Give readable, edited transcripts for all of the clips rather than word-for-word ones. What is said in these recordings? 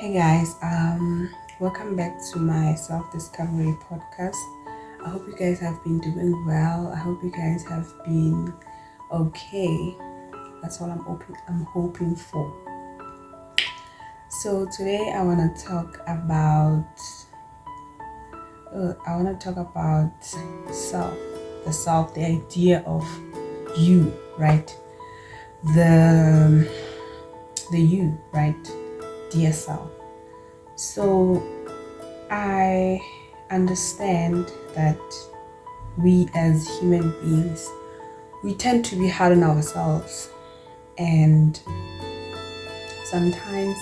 Hey guys, welcome back to my self-discovery podcast. I hope you guys have been doing well. I hope you guys have been okay. That's all I'm hoping for. So today I want to talk about self, the idea of you, right? The the you, right? Dear self. So I understand that we as human beings, we tend to be hard on ourselves, and sometimes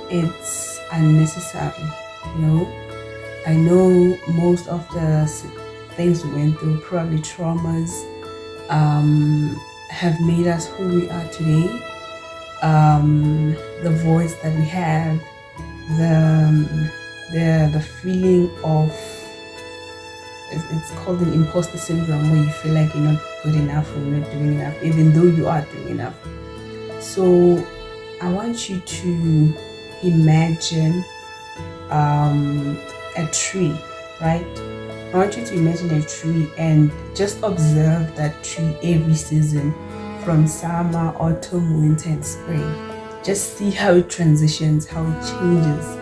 it's unnecessary. You know, I know most of the things we went through, probably traumas, have made us who we are today. The voice that we have, the feeling of it's called an imposter syndrome, where you feel like you're not good enough or you're not doing enough, even though you are doing enough. So I want you to imagine a tree, right? I want you to imagine a tree and just observe that tree every season, from summer, autumn, winter, and spring. Just see how it transitions, how it changes.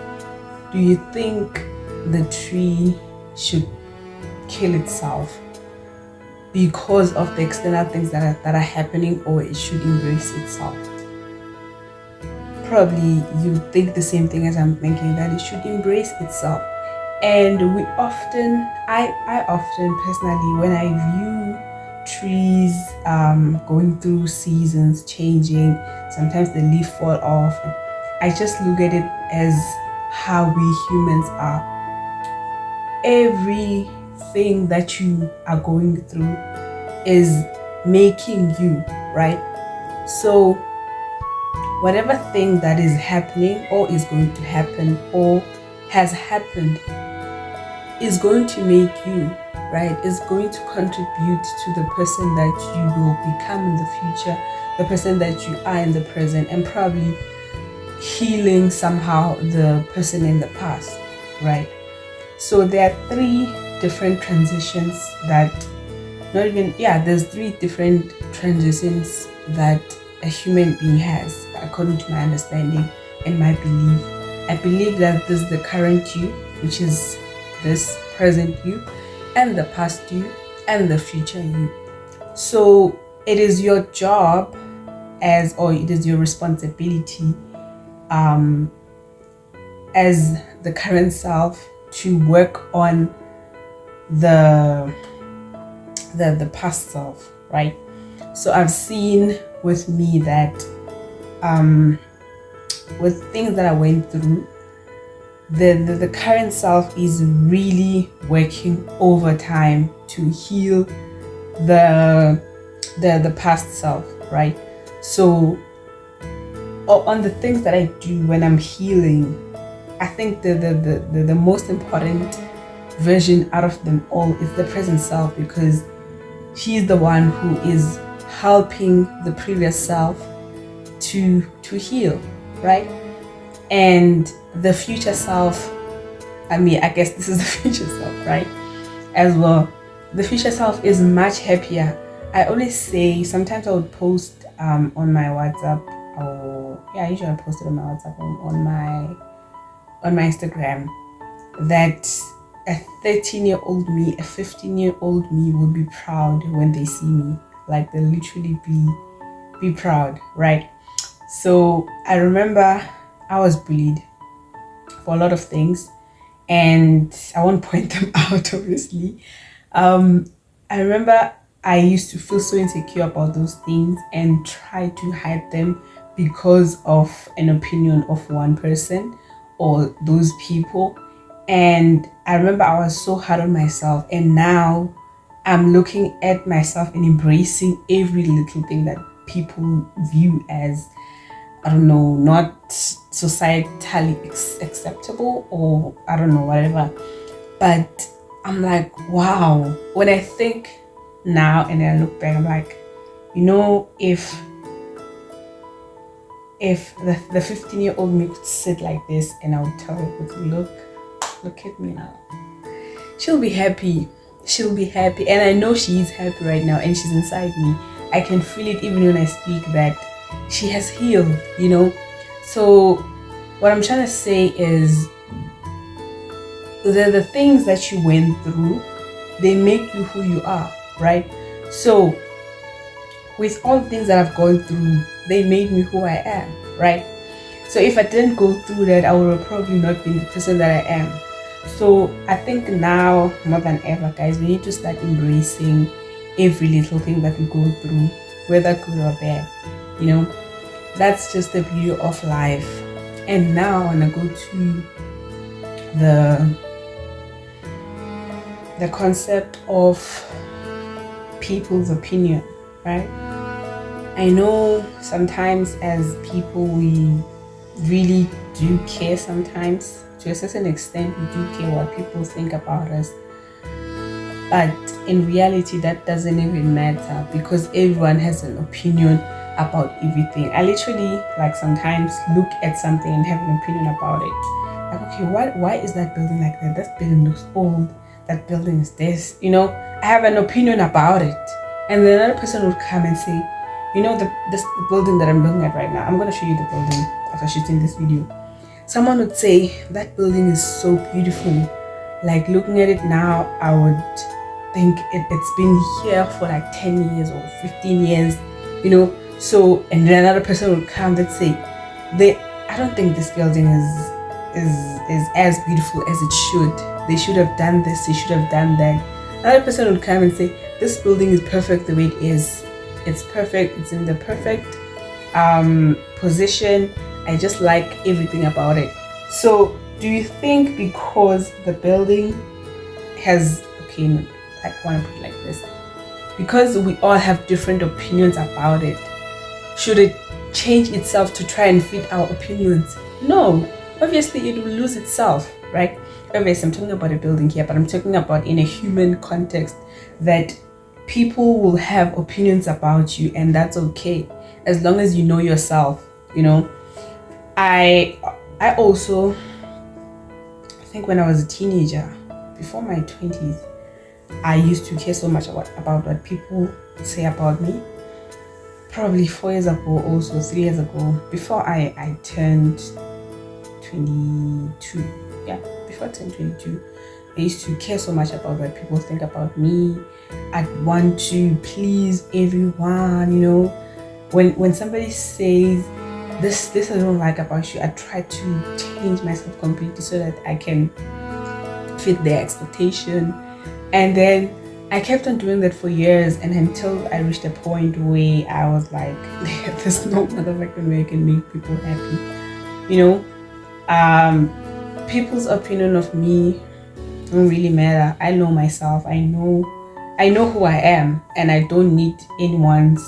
Do you think the tree should kill itself because of the external things that are happening, or it should embrace itself? Probably you think the same thing as I'm thinking, that it should embrace itself. And I often personally, when I view trees going through seasons changing, sometimes the leaf fall off, I just look at it as how we humans are. Everything that you are going through is making you, right? So whatever thing that is happening or is going to happen or has happened is going to make you, right? Is going to contribute to the person that you will become in the future, the person that you are in the present, and probably healing somehow the person in the past, right? So there are three different transitions that not even yeah there's three different transitions that a human being has, according to my understanding and my belief. I believe that this is the current you, which is this present you, and the past you, and the future you. So it is your job, or it is your responsibility, um as the current self, to work on the the past self, right? So I've seen with me that with things that I went through, the current self is really working overtime to heal the past self, right? So on the things that I do when I'm healing, I think the most important version out of them all is the present self, because he's the one who is helping the previous self to heal, right? And the future self, I guess this is the future self, right? As well, the future self is much happier. I always say, sometimes I would post on my WhatsApp, or yeah, I usually post it on my WhatsApp, on my Instagram, that a 13-year-old me, a 15-year-old me would be proud when they see me. Like, they literally be proud, right? So I remember I was bullied for a lot of things, and I won't point them out, obviously. I remember I used to feel so insecure about those things and try to hide them because of an opinion of one person or those people. And I remember I was so hard on myself, and now I'm looking at myself and embracing every little thing that people view as, I don't know, not societally acceptable, or I don't know, whatever. But I'm like, wow. When I think now and I look back, I'm like, if if the 15-year-old me could sit like this and I would tell her, look at me now, she'll be happy. She'll be happy. And I know she is happy right now and she's inside me. I can feel it even when I speak that she has healed, So what I'm trying to say is the things that you went through, they make you who you are, right? So with all the things that I've gone through, they made me who I am, right? So if I didn't go through that, I would have probably not been the person that I am. So I think now more than ever, guys, we need to start embracing every little thing that we go through, whether good or bad. That's just the beauty of life. And now I want to go to the concept of people's opinion, right? I know sometimes as people we really do care sometimes. To a certain extent, we do care what people think about us. But in reality, that doesn't even matter because everyone has an opinion about everything. I literally sometimes look at something and have an opinion about it. Like, okay, why is that building like that? That building looks old. That building is this. I have an opinion about it. And then another person would come and say, the building that I'm looking at right now, I'm going to show you the building after shooting this video. Someone would say, that building is so beautiful. Like, looking at it now, I would think it's been here for 10 years or 15 years, So, and then another person would come and say, I don't think this building is as beautiful as it should. They should have done this, they should have done that. Another person would come and say, this building is perfect the way it is. It's perfect, it's in the perfect position. I just like everything about it. So do you think because the building has, I want to put it like this, because we all have different opinions about it, should it change itself to try and fit our opinions? No, obviously it will lose itself, right? Obviously I'm talking about a building here, but I'm talking about in a human context that people will have opinions about you, and that's okay as long as you know yourself. I also think when I was a teenager, before my 20s, I used to care so much about what people say about me. Probably 4 years ago, also 3 years ago, before I turned 22. Yeah, before I turned 22, I used to care so much about what people think about me. I'd want to please everyone, When somebody says, this I don't like about you, I try to change myself completely so that I can fit their expectation. And then I kept on doing that for years, and until I reached a point where I was like, there's no motherfucking way I can make people happy. People's opinion of me don't really matter. I know myself. I know who I am, and I don't need anyone's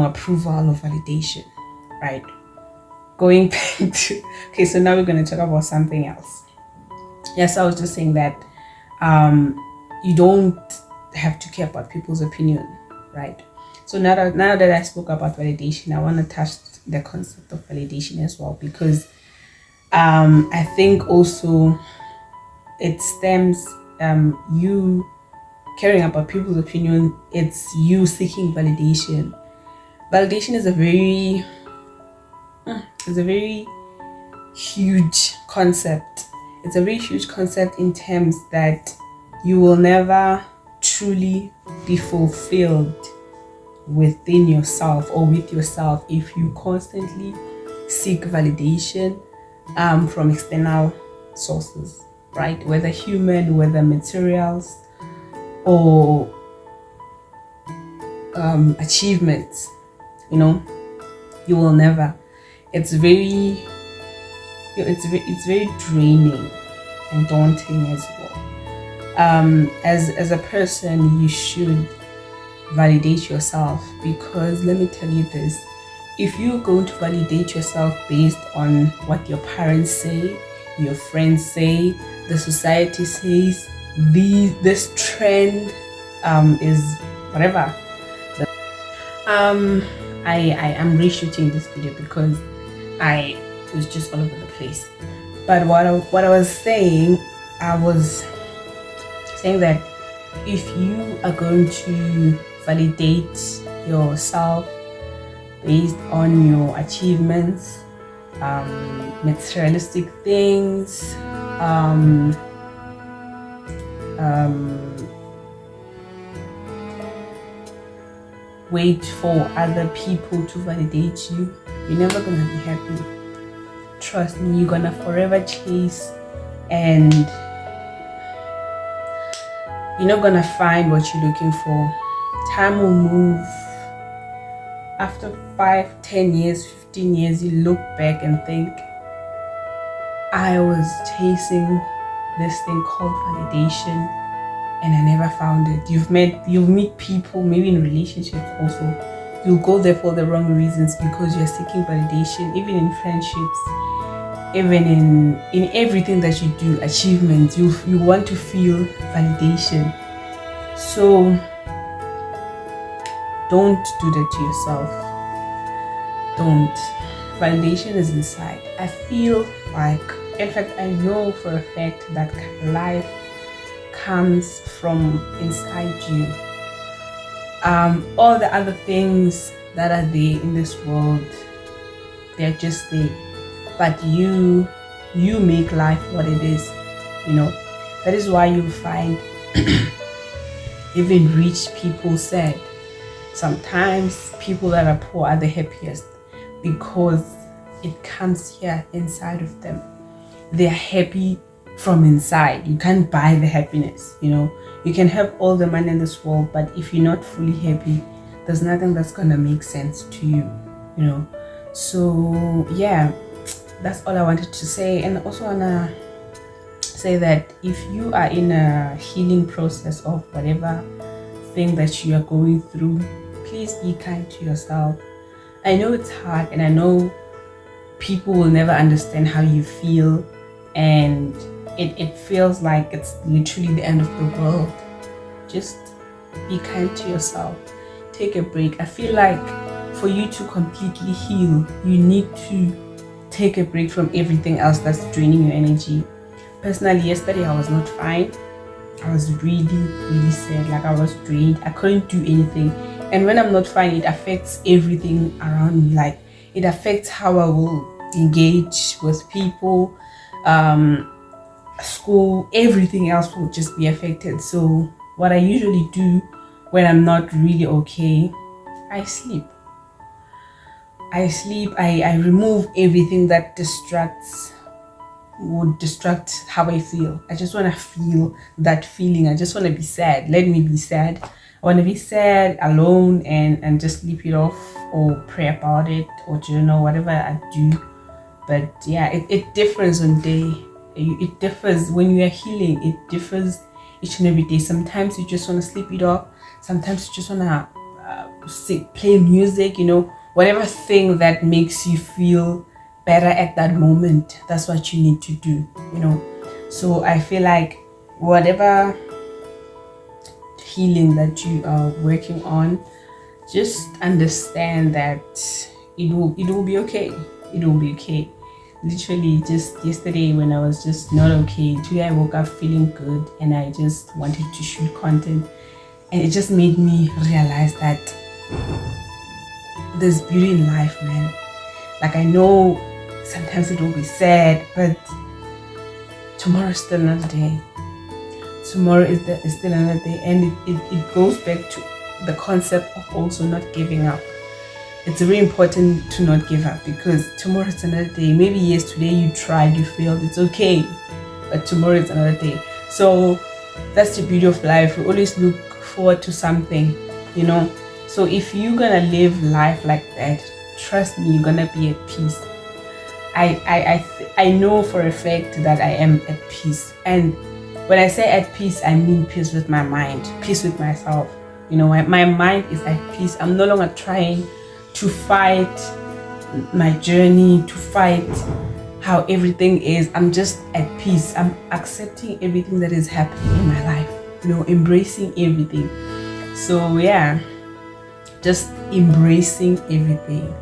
approval or validation, right? Going back to, so now we're going to talk about something else. Yes, I was just saying that you don't have to care about people's opinion, right? So now that I spoke about validation, I want to touch the concept of validation as well, because I think also it stems you caring about people's opinion. It's you seeking validation. Validation is a very huge concept. It's a very huge concept in terms that you will never truly be fulfilled within yourself or with yourself if you constantly seek validation from external sources, right? Whether human, whether materials, or achievements, you will never. It's very draining and daunting as well. As a person, you should validate yourself, because let me tell you this: if you're going to validate yourself based on what your parents say, your friends say, the society says, this trend is whatever, I am reshooting this video because I was just all over the place. But what I was saying, I was saying that if you are going to validate yourself based on your achievements, materialistic things, wait for other people to validate you, you're never gonna be happy. Trust me, you're gonna forever chase and you're not gonna find what you're looking for. Time will move. After 5, 10 years, 15 years, you look back and think, I was chasing this thing called validation and I never found it. You'll meet people, maybe in relationships also, you'll go there for the wrong reasons because you're seeking validation, even in friendships, even in everything that you do, achievements, you want to feel validation. So don't do that to yourself. Don't. Validation is inside. I feel like, in fact, I know for a fact that life comes from inside you. All the other things that are there in this world, they're just there. But you make life what it is. That is why you find even rich people sad. Sometimes people that are poor are the happiest because it comes here inside of them. They're happy from inside. You can't buy the happiness. You can have all the money in this world, but if you're not fully happy, there's nothing that's gonna make sense to you. So yeah, that's all I wanted to say. And I also wanna say that if you are in a healing process of whatever thing that you are going through, please be kind to yourself. I know it's hard, and I know people will never understand how you feel, and it feels like it's literally the end of the world. Just be kind to yourself. Take a break. I feel like for you to completely heal, you need to take a break from everything else that's draining your energy. Personally, yesterday I was not fine. I was really, really sad. Like, I was drained. I couldn't do anything. And when I'm not fine, it affects everything around me. Like, it affects how I will engage with people, school, everything else will just be affected. So what I usually do when I'm not really okay, I sleep. I remove everything that would distract how I feel. I just want to feel that feeling. I just want to be sad. Let me be sad. I want to be sad alone and just sleep it off, or pray about it, or journal, whatever I do. But yeah, it differs on day. It differs when you are healing. It differs each and every day. Sometimes you just want to sleep it off. Sometimes you just want to play music, whatever thing that makes you feel better at that moment. That's what you need to do, So I feel like whatever healing that you are working on, just understand that it will be okay. It will be okay. Literally, just yesterday when I was just not okay, today I woke up feeling good and I just wanted to shoot content, and it just made me realize that there's beauty in life, man. Like, I know sometimes it will be sad, but tomorrow is still another day. Tomorrow is still another day, and it goes back to the concept of also not giving up. It's very important to not give up, because tomorrow is another day. Maybe yes, today you tried, you failed, it's okay, but tomorrow is another day. So that's the beauty of life. We always look forward to something, So if you're gonna live life like that, trust me, you're gonna be at peace. I know for a fact that I am at peace, and when I say at peace, I mean peace with my mind, peace with myself. My mind is at peace. I'm no longer trying to fight my journey, to fight how everything is. I'm just at peace. I'm accepting everything that is happening in my life, embracing everything. So yeah, just embracing everything.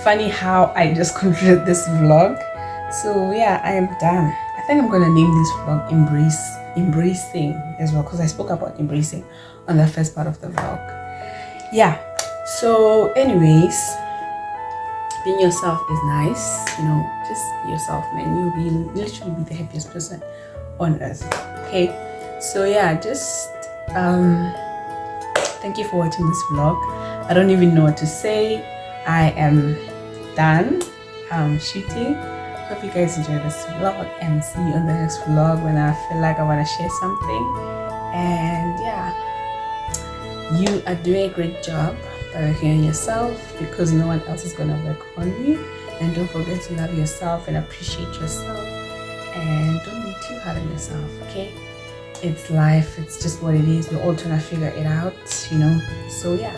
Funny how I just concluded this vlog. So yeah, I am done. I think I'm gonna name this vlog embracing as well, because I spoke about embracing on the first part of the vlog. Yeah, so anyways, being yourself is nice, just be yourself, man. You'll literally be the happiest person on earth. Okay, so yeah, just thank you for watching this vlog. I don't even know what to say. I am done shooting. Hope you guys enjoy this vlog, and see you on the next vlog when I feel like I want to share something. And yeah, you are doing a great job by working on yourself, because no one else is going to work on you. And don't forget to love yourself and appreciate yourself, and don't be too hard on yourself. Okay, it's life, it's just what it is. We're all trying to figure it out, so yeah.